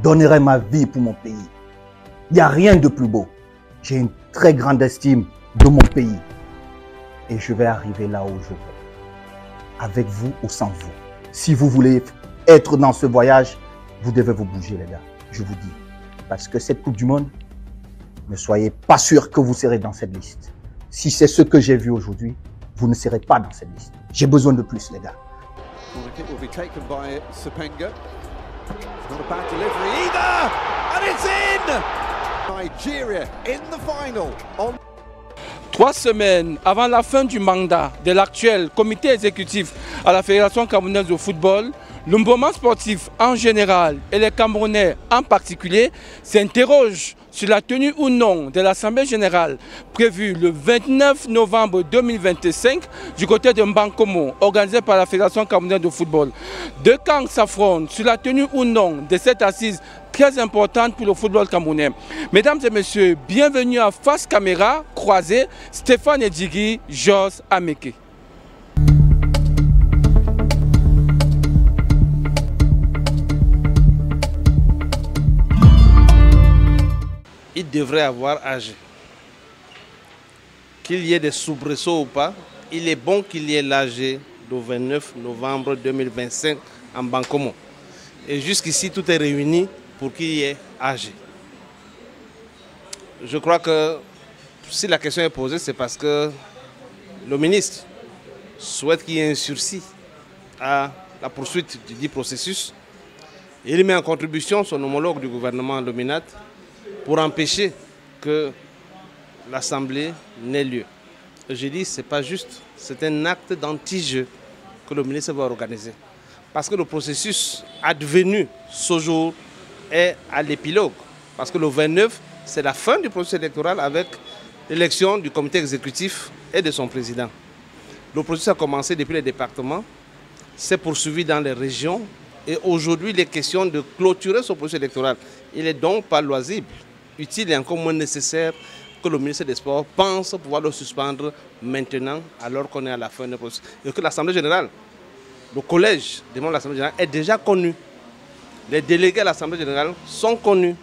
donnerai ma vie pour mon pays. Il n'y a rien de plus beau. J'ai une très grande estime de mon pays. Et je vais arriver là où je veux. Avec vous ou sans vous. Si vous voulez être dans ce voyage, vous devez vous bouger, les gars. Je vous dis. Parce que cette Coupe du Monde, ne soyez pas sûr que vous serez dans cette liste. Si c'est ce que j'ai vu aujourd'hui, vous ne serez pas dans cette liste. J'ai besoin de plus, les gars. Nigeria in the final. 3 semaines avant la fin du mandat de l'actuel comité exécutif à la Fédération camerounaise de football, le mouvement sportif en général et les Camerounais en particulier s'interrogent sur la tenue ou non de l'Assemblée générale prévue le 29 novembre 2025 du côté de Mbankomo, organisée par la Fédération camerounaise de football. Deux camps s'affrontent sur la tenue ou non de cette assise très importante pour le football camerounais. Mesdames et messieurs, bienvenue à Face Caméra Croisée, Stéphane Edjigui, Jos Ameke. Il devrait avoir âgé. Qu'il y ait des soubresauts ou pas, il est bon qu'il y ait l'âgé le 29 novembre 2025 en Bankomo. Et jusqu'ici, tout est réuni pour qu'il y ait âgé. Je crois que si la question est posée, c'est parce que le ministre souhaite qu'il y ait un sursis à la poursuite du dit processus. Il met en contribution son homologue du gouvernement, le MINAT, pour empêcher que l'Assemblée n'ait lieu. Je dis, ce n'est pas juste, c'est un acte d'anti-jeu que le ministre va organiser. Parce que le processus advenu ce jour est à l'épilogue. Parce que le 29, c'est la fin du processus électoral avec l'élection du comité exécutif et de son président. Le processus a commencé depuis les départements, s'est poursuivi dans les régions et aujourd'hui, il est question de clôturer ce processus électoral. Il n'est donc pas loisible, utile et encore moins nécessaire que le ministre des Sports pense pouvoir le suspendre maintenant alors qu'on est à la fin du processus. Et que l'Assemblée générale, le collège des membres de l'Assemblée générale est déjà connu. Les délégués à l'Assemblée générale sont connus.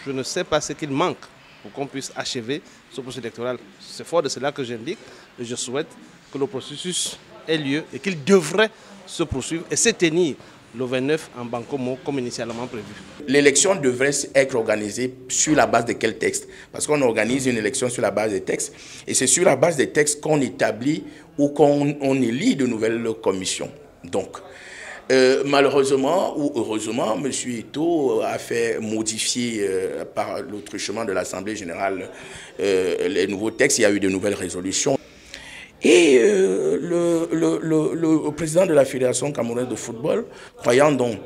Je ne sais pas ce qu'il manque pour qu'on puisse achever ce processus électoral. C'est fort de cela que j'indique et je souhaite que le processus ait lieu et qu'il devrait se poursuivre et s'éteindre le 29 en Bankomo comme initialement prévu. L'élection devrait être organisée sur la base de quel texte? Parce qu'on organise une élection sur la base des textes et c'est sur la base des textes qu'on établit ou qu'on élit de nouvelles commissions. Donc, malheureusement ou heureusement, M. Ito a fait modifier par le truchement de l'Assemblée générale les nouveaux textes. Il y a eu de nouvelles résolutions. Et le président de la Fédération camerounaise de football, croyant donc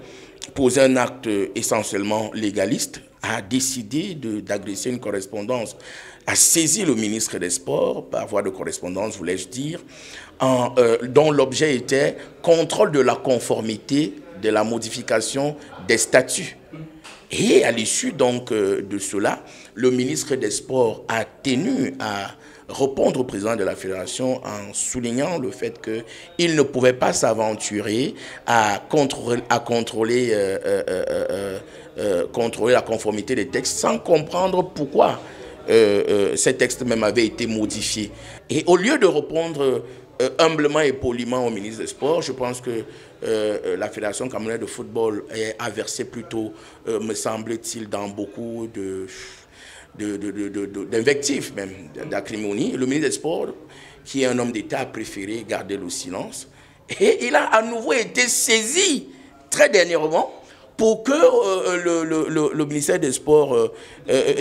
poser un acte essentiellement légaliste, a décidé d'agresser une correspondance, a saisi le ministre des Sports, par voie de correspondance, voulais-je dire, dont l'objet était contrôle de la conformité de la modification des statuts. Et à l'issue donc de cela, le ministre des Sports a tenu à répondre au président de la Fédération en soulignant le fait qu'il ne pouvait pas s'aventurer à contrôler la conformité des textes sans comprendre pourquoi ces textes même avaient été modifiés. Et au lieu de répondre humblement et poliment au ministre des Sports, je pense que la Fédération camerounaise de football a versé plutôt, me semble-t-il, dans beaucoup d'invectives même, d'acrimonie. Le ministre des Sports, qui est un homme d'État, a préféré garder le silence. Et il a à nouveau été saisi très dernièrement pour que le ministère des Sports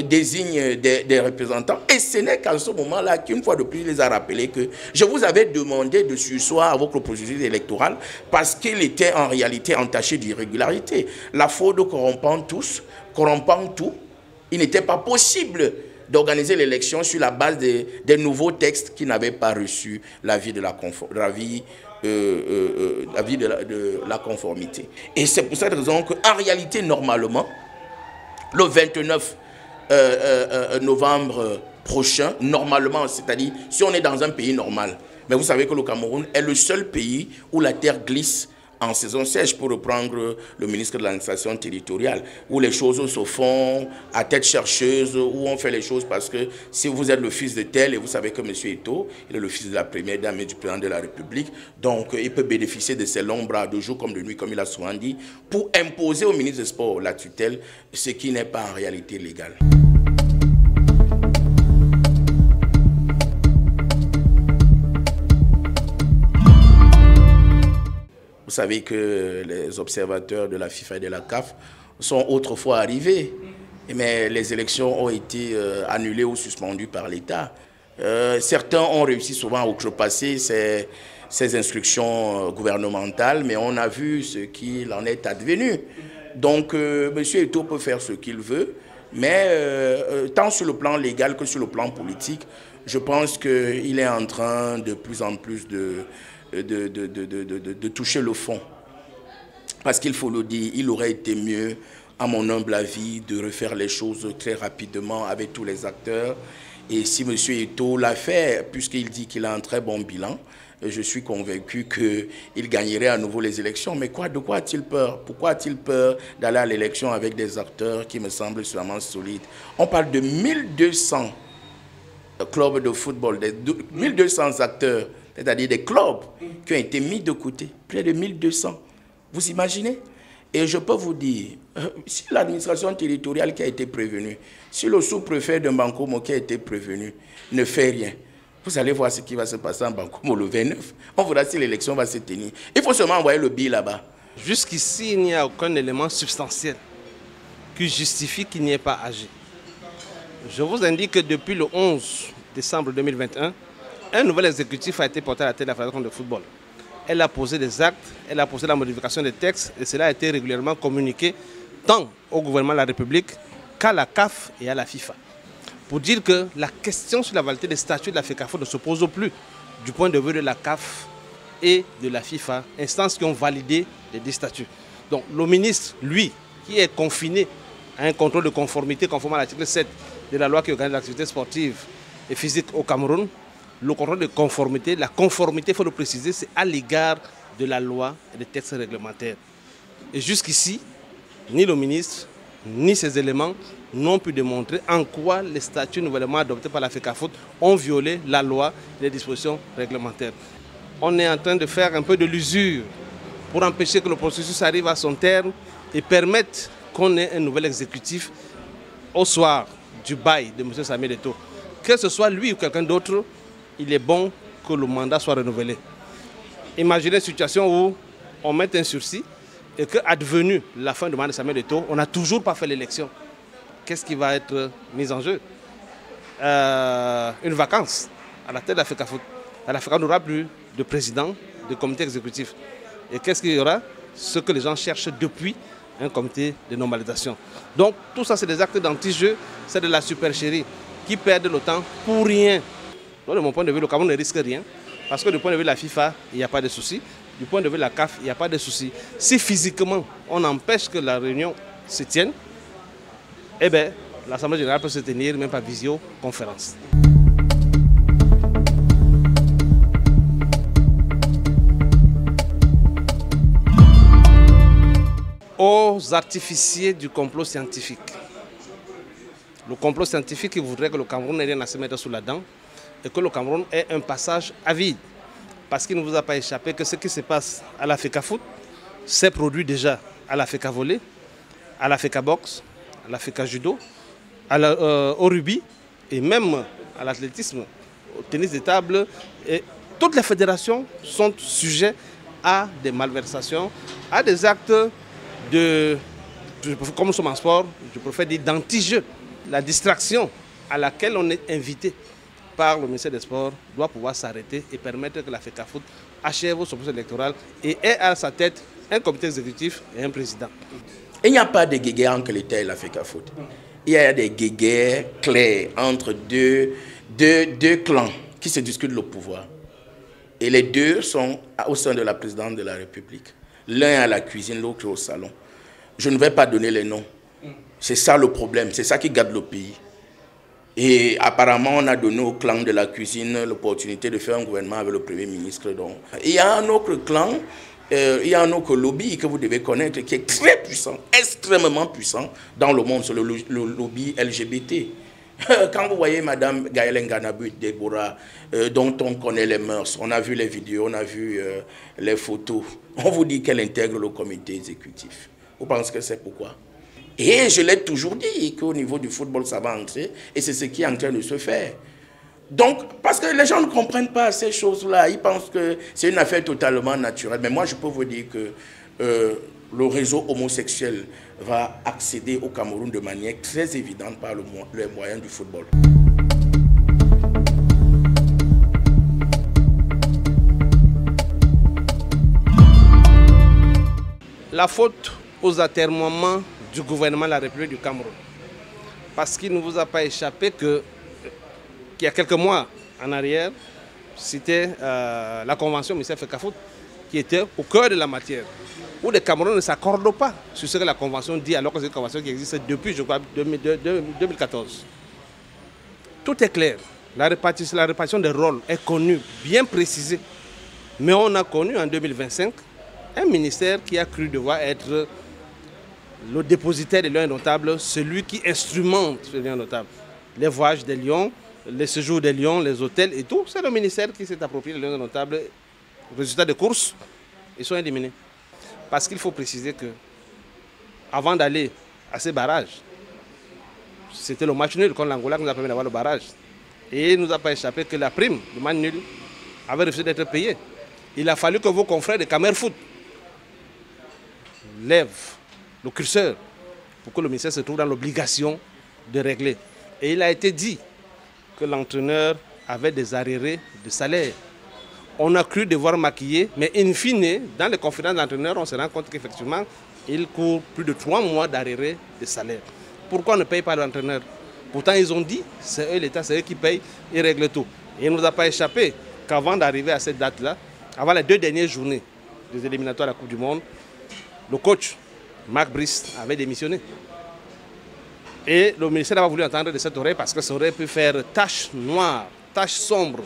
désigne des représentants. Et ce n'est qu'en ce moment-là qu'une fois de plus, il les a rappelé que je vous avais demandé de surseoir à votre processus électoral parce qu'il était en réalité entaché d'irrégularité. La fraude corrompant tout, il n'était pas possible d'organiser l'élection sur la base des nouveaux textes qui n'avaient pas reçu l'avis de la conformité. Et c'est pour cette raison qu'en réalité, normalement, le 29 novembre prochain, normalement, c'est-à-dire si on est dans un pays normal, mais vous savez que le Cameroun est le seul pays où la terre glisse en saison sèche, pour reprendre le ministre de l'administration territoriale, où les choses se font à tête chercheuse, où on fait les choses parce que si vous êtes le fils de tel, et vous savez que M. Eto'o, il est le fils de la première dame et du président de la République, donc il peut bénéficier de ses longs bras de jour comme de nuit, comme il a souvent dit, pour imposer au ministre des Sports la tutelle, ce qui n'est pas en réalité légal. Vous savez que les observateurs de la FIFA et de la CAF sont autrefois arrivés, mais les élections ont été annulées ou suspendues par l'État. Certains ont réussi souvent à outrepasser ces instructions gouvernementales, mais on a vu ce qu'il en est advenu. Donc, M. Eto'o peut faire ce qu'il veut, mais tant sur le plan légal que sur le plan politique, je pense qu'il est en train de plus en plus de toucher le fond. Parce qu'il faut le dire, il aurait été mieux, à mon humble avis, de refaire les choses très rapidement avec tous les acteurs. Et si M. Eto'o l'a fait, puisqu'il dit qu'il a un très bon bilan, je suis convaincu qu'il gagnerait à nouveau les élections. Mais de quoi a-t-il peur? Pourquoi a-t-il peur d'aller à l'élection avec des acteurs qui me semblent extrêmement solides? On parle de 1200 clubs de football, 1200 acteurs, c'est-à-dire des clubs qui ont été mis de côté, près de 1200. Vous imaginez? Et je peux vous dire, si l'administration territoriale qui a été prévenue, si le sous-préfet de Bankomo qui a été prévenu ne fait rien, vous allez voir ce qui va se passer en Bankomo le 29. On verra si l'élection va se tenir. Il faut seulement envoyer le billet là-bas. Jusqu'ici, il n'y a aucun élément substantiel qui justifie qu'il n'y ait pas agi. Je vous indique que depuis le 11 décembre 2021, un nouvel exécutif a été porté à la tête de la Fédération de football. Elle a posé des actes, elle a posé la modification des textes et cela a été régulièrement communiqué tant au gouvernement de la République qu'à la CAF et à la FIFA. Pour dire que la question sur la validité des statuts de la FECAFOOT ne se pose plus du point de vue de la CAF et de la FIFA, instances qui ont validé les 10 statuts. Donc le ministre, lui, qui est confiné à un contrôle de conformité conformément à l'article 7 de la loi qui organise l'activité sportive et physique au Cameroun, le contrôle de conformité, la conformité, il faut le préciser, c'est à l'égard de la loi et des textes réglementaires. Et jusqu'ici, ni le ministre, ni ses éléments n'ont pu démontrer en quoi les statuts nouvellement adoptés par la FECAFOOT ont violé la loi et les dispositions réglementaires. On est en train de faire un peu de l'usure pour empêcher que le processus arrive à son terme et permettre qu'on ait un nouvel exécutif au soir du bail de M. Samuel Eto'o. Que ce soit lui ou quelqu'un d'autre, il est bon que le mandat soit renouvelé. Imaginez une situation où on met un sursis et qu'advenue la fin du mandat de Samuel Eto'o, on n'a toujours pas fait l'élection. Qu'est-ce qui va être mis en jeu? Une vacance à la tête de la FECAFOOT. La FECAFOOT n'aura plus de président, de comité exécutif. Et qu'est-ce qu'il y aura? Ce que les gens cherchent depuis un comité de normalisation. Donc tout ça, c'est des actes d'anti-jeu, c'est de la supercherie qui perdent le temps pour rien. Donc, de mon point de vue, le Cameroun ne risque rien, parce que du point de vue de la FIFA, il n'y a pas de souci. Du point de vue de la CAF, il n'y a pas de souci. Si physiquement, on empêche que la réunion se tienne, eh bien, l'Assemblée générale peut se tenir même par visioconférence. Aux artificiers du complot scientifique. Le complot scientifique qui voudrait que le Cameroun n'ait rien à se mettre sous la dent et que le Cameroun ait un passage à vide. Parce qu'il ne vous a pas échappé que ce qui se passe à la FECAFOOT s'est produit déjà à la FECAVolley, à la FECABox, à la FECAJudo, au rugby et même à l'athlétisme, au tennis de table. Et toutes les fédérations sont sujettes à des malversations, à des actes de, comme nous sommes en sport, je préfère dire d'anti-jeu. La distraction à laquelle on est invité par le ministère des Sports doit pouvoir s'arrêter et permettre que la FECAFOOT achève son processus électoral et ait à sa tête un comité exécutif et un président. Il n'y a pas de guéguerre entre l'État et la FECAFOOT. Il y a des guéguerres clairs entre deux clans qui se discutent le pouvoir. Et les deux sont au sein de la présidence de la République. L'un à la cuisine, l'autre au salon. Je ne vais pas donner les noms. C'est ça le problème, c'est ça qui garde le pays. Et apparemment, on a donné au clan de la cuisine l'opportunité de faire un gouvernement avec le Premier ministre. Donc, il y a un autre clan il y a un autre lobby que vous devez connaître qui est très puissant, extrêmement puissant dans le monde, c'est le lobby LGBT. Quand vous voyez Madame Gaëlle Nganabut Deborah, dont on connaît les mœurs, on a vu les vidéos, on a vu les photos, on vous dit qu'elle intègre le comité exécutif. Vous pensez que c'est pourquoi? Et je l'ai toujours dit qu'au niveau du football, ça va entrer, et c'est ce qui est en train de se faire. Donc, parce que les gens ne comprennent pas ces choses-là, ils pensent que c'est une affaire totalement naturelle. Mais moi, je peux vous dire que le réseau homosexuel va accéder au Cameroun de manière très évidente par les moyens du football. La faute aux atermoiements du gouvernement de la République du Cameroun. Parce qu'il ne vous a pas échappé qu'il y a quelques mois en arrière, c'était la convention Michel Fekafout qui était au cœur de la matière, où les Camerounais ne s'accordent pas sur ce que la convention dit, alors que c'est une convention qui existe depuis, je crois, 2014. Tout est clair. La répartition des rôles est connue, bien précisée. Mais on a connu en 2025 un ministère qui a cru devoir être le dépositaire des lions indomptables, celui qui instrumente les lions indomptables. Les voyages des lions, les séjours des lions, les hôtels et tout, c'est le ministère qui s'est approprié les lions indomptables. Résultat de course, ils sont éliminés. Parce qu'il faut préciser que, avant d'aller à ces barrages, c'était le match nul contre l'Angola qui nous a permis d'avoir le barrage. Et il ne nous a pas échappé que la prime du match nul avait refusé d'être payée. Il a fallu que vos confrères de Camer Foot lèvent le curseur pour que le ministère se trouve dans l'obligation de régler. Et il a été dit que l'entraîneur avait des arriérés de salaire. On a cru devoir maquiller, mais in fine, dans les conférences d'entraîneurs, on se rend compte qu'effectivement, il court plus de 3 mois d'arriérés de salaire. Pourquoi on ne paye pas l'entraîneur? Pourtant, ils ont dit, c'est eux l'État, c'est eux qui payent, ils règlent tout. Et il ne nous a pas échappé qu'avant d'arriver à cette date-là, avant les 2 dernières journées des éliminatoires à la Coupe du Monde, le coach, Marc Brice, avait démissionné. Et le ministère n'a pas voulu entendre de cette oreille parce que ça aurait pu faire tache noire, tache sombre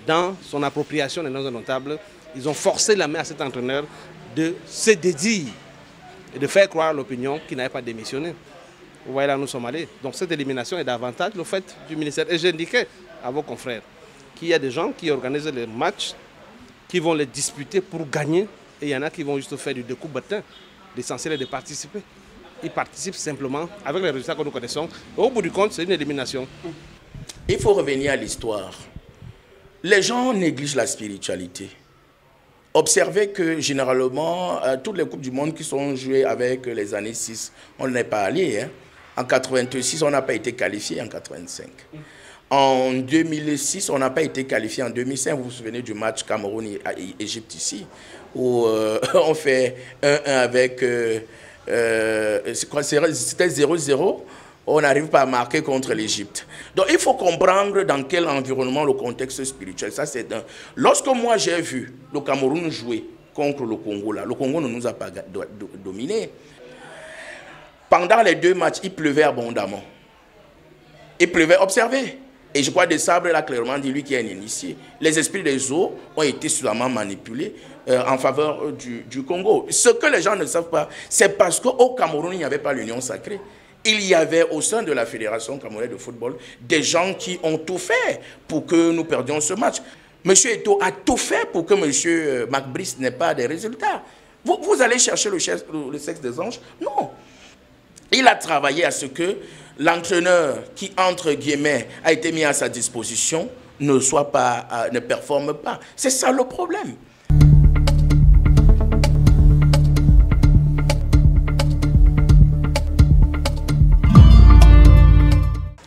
dans son appropriation des lions indomptables. Ils ont forcé la main à cet entraîneur de se dédier et de faire croire à l'opinion qu'il n'avait pas démissionné. Vous voyez là, nous sommes allés. Donc cette élimination est davantage le fait du ministère. Et j'indiquais à vos confrères qu'il y a des gens qui organisent les matchs, qui vont les disputer pour gagner. Et il y en a qui vont juste faire du découp-bâtin. L'essentiel est de participer. Ils participent simplement avec les résultats que nous connaissons. Et au bout du compte, c'est une élimination. Il faut revenir à l'histoire. Les gens négligent la spiritualité. Observez que généralement, toutes les Coupes du Monde qui sont jouées avec les années 6, on n'est pas allé. Hein. En 86, on n'a pas été qualifié en 85. En 2006, on n'a pas été qualifié. En 2005, vous vous souvenez du match Cameroun-Égypte ici, où on fait 1-1 avec... c'était 0-0. On n'arrive pas à marquer contre l'Égypte. Donc il faut comprendre dans quel environnement le contexte spirituel. Ça, c'est un... Lorsque moi j'ai vu le Cameroun jouer contre le Congo, là, le Congo ne nous a pas dominés. Pendant les 2 matchs, il pleuvait abondamment. Il pleuvait, observez. Et je crois que Desabre l'a clairement dit, lui qui est un initié. Les esprits des eaux ont été suffisamment manipulés en faveur du Congo. Ce que les gens ne savent pas, c'est parce qu'au Cameroun, il n'y avait pas l'union sacrée. Il y avait au sein de la Fédération camerounaise de football des gens qui ont tout fait pour que nous perdions ce match. M. Eto'o a tout fait pour que M. Marc Brice n'ait pas de résultats. Vous allez chercher le sexe des anges? Non. Il a travaillé à ce que l'entraîneur qui, entre guillemets, a été mis à sa disposition ne performe pas. C'est ça le problème.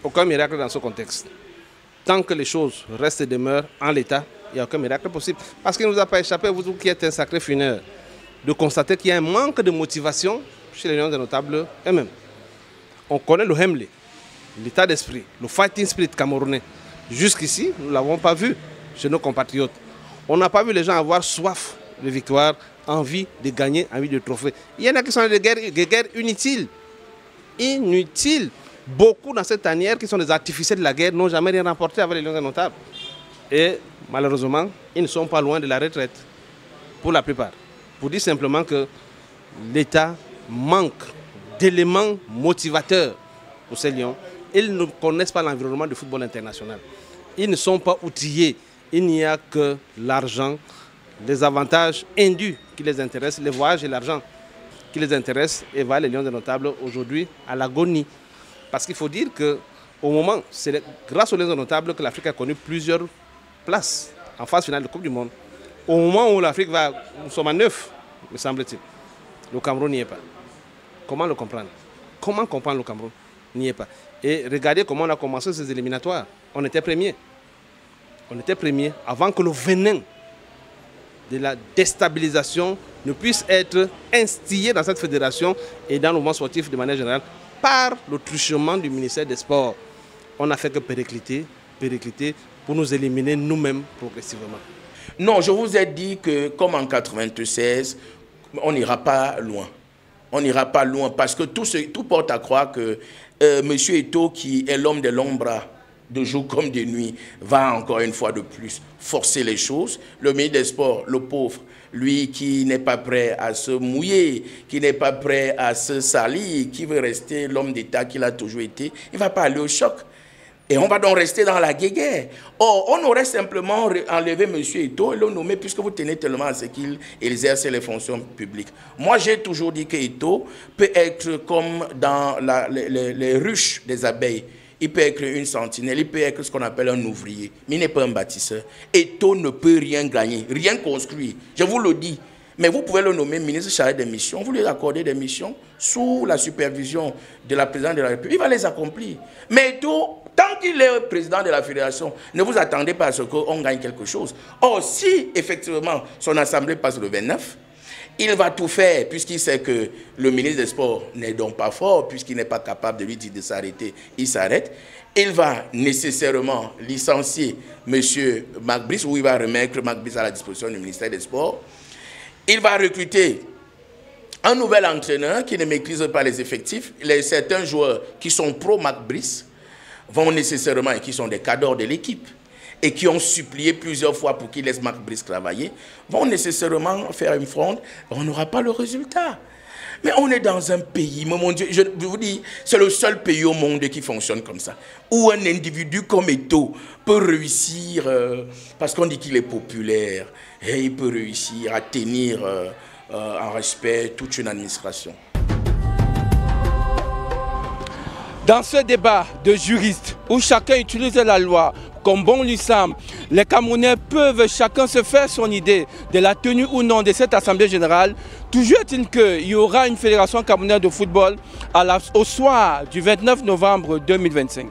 Aucun miracle dans ce contexte. Tant que les choses restent et demeurent en l'état, il n'y a aucun miracle possible. Parce qu'il ne nous a pas échappé, vous qui êtes un sacré fineur, de constater qu'il y a un manque de motivation chez les lions indomptables eux-mêmes. On connaît le Hemley, l'état d'esprit, le fighting spirit camerounais. Jusqu'ici, nous ne l'avons pas vu chez nos compatriotes. On n'a pas vu les gens avoir soif de victoire, envie de gagner, envie de trophée. Il y en a qui sont des guerres inutiles. Inutiles. Beaucoup dans cette tanière qui sont des artificiers de la guerre n'ont jamais rien remporté avec les lions indomptables. Et malheureusement, ils ne sont pas loin de la retraite, pour la plupart. pour dire simplement que l'État manque d'éléments motivateurs pour ces lions. Ils ne connaissent pas l'environnement du football international. Ils ne sont pas outillés. Il n'y a que l'argent, les avantages indus qui les intéressent, les voyages et l'argent qui les intéressent, et voilà les Lions Indomptables aujourd'hui à l'agonie. Parce qu'il faut dire qu'au moment, c'est grâce aux Lions Indomptables que l'Afrique a connu plusieurs places en phase finale de Coupe du Monde. Au moment où l'Afrique va, nous sommes à 9, me semble-t-il. Le Cameroun n'y est pas. Comment le comprendre? Comment comprendre le Cameroun? N'y est pas. Et regardez comment on a commencé ces éliminatoires. On était premiers. On était premiers avant que le venin de la déstabilisation ne puisse être instillé dans cette fédération et dans le mouvement sportif de manière générale par le truchement du ministère des Sports. On n'a fait que péricliter pour nous éliminer nous-mêmes progressivement. Non, je vous ai dit que comme en 96, on n'ira pas loin. On n'ira pas loin parce que tout porte à croire que M. Eto'o, qui est l'homme des longs bras, de jour comme de nuit, va encore une fois de plus forcer les choses. Le ministre des Sports, le pauvre, lui qui n'est pas prêt à se mouiller, qui n'est pas prêt à se salir, qui veut rester l'homme d'État qu'il a toujours été, il ne va pas aller au choc. Et on va donc rester dans la guéguerre. Or, on aurait simplement enlevé M. Eto'o et le nommer puisque vous tenez tellement à ce qu'il exerce les fonctions publiques. Moi, j'ai toujours dit que Eto'o peut être comme dans les ruches des abeilles. Il peut être une sentinelle, il peut être ce qu'on appelle un ouvrier, mais il n'est pas un bâtisseur. Eto'o ne peut rien gagner, rien construire. Je vous le dis. Mais vous pouvez le nommer ministre chargé des missions, vous lui accordez des missions sous la supervision de la présidente de la République, il va les accomplir. Mais Eto'o, tant qu'il est président de la fédération, ne vous attendez pas à ce qu'on gagne quelque chose. Or, si effectivement son assemblée passe le 29, il va tout faire, puisqu'il sait que le ministre des Sports n'est donc pas fort, puisqu'il n'est pas capable de lui dire de s'arrêter, il s'arrête. Il va nécessairement licencier M. Marc Brice, ou il va remettre Marc Brice à la disposition du ministère des Sports. Il va recruter un nouvel entraîneur qui ne maîtrise pas les effectifs. Certains joueurs qui sont pro-Marc Brice vont nécessairement, et qui sont des cadres de l'équipe, et qui ont supplié plusieurs fois pour qu'il laisse Marc Brice travailler, vont nécessairement faire une fronde, on n'aura pas le résultat. Mais on est dans un pays, mon Dieu, je vous dis, c'est le seul pays au monde qui fonctionne comme ça, où un individu comme Eto'o peut réussir, parce qu'on dit qu'il est populaire, et il peut réussir à tenir en respect toute une administration. Dans ce débat de juristes, où chacun utilise la loi comme bon lui semble, les Camerounais peuvent chacun se faire son idée de la tenue ou non de cette Assemblée générale. Toujours est-il qu'il y aura une fédération camerounaise de football au soir du 29 novembre 2025.